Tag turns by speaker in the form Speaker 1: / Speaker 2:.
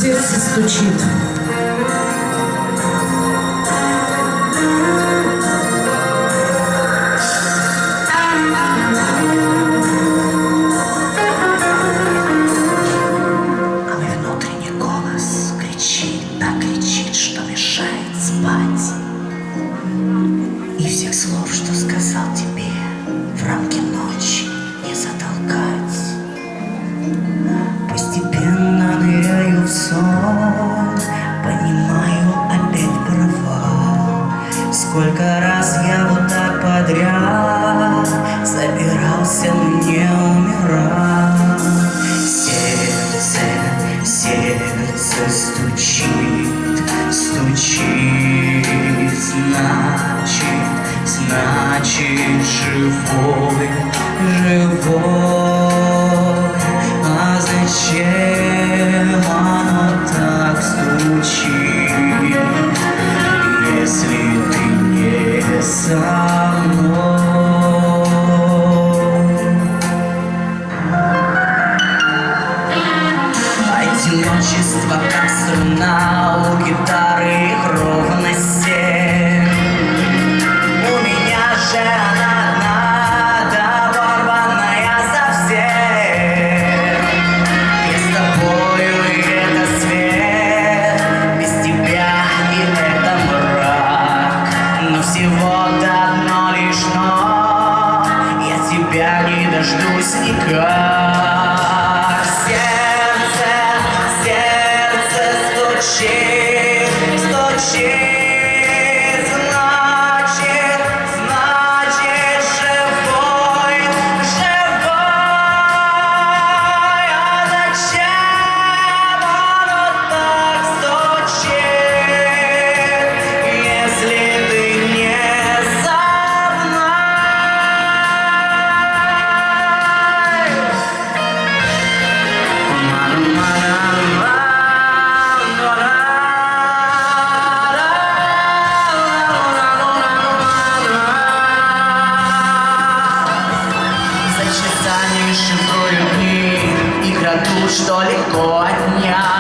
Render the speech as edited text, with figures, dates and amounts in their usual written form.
Speaker 1: сердце стучит.
Speaker 2: А мой внутренний голос кричит, так кричит, что мешает спать. И всех слов, что сказал тебе, в рамки ночи не затолкать. Постепенно ныряю в сон, понимаю опять права. Сколько раз я вот так подряд собирался, но не умирал. Сердце стучит, стучит, значит, живой, живой. А зачем оно так стучит, если ты не со мной? Одиночество, как струна, у гитары их ровно 7. У меня же она одна, да порванная совсем. И с тобою это свет, без тебя и это мрак. Но всего-то одно лишь но, я тебя не дождусь никак. Стучит, значит, живой, живой. А зачем оно так стучит, если ты не со мной? Шифрую дни и краду, что легко отнять.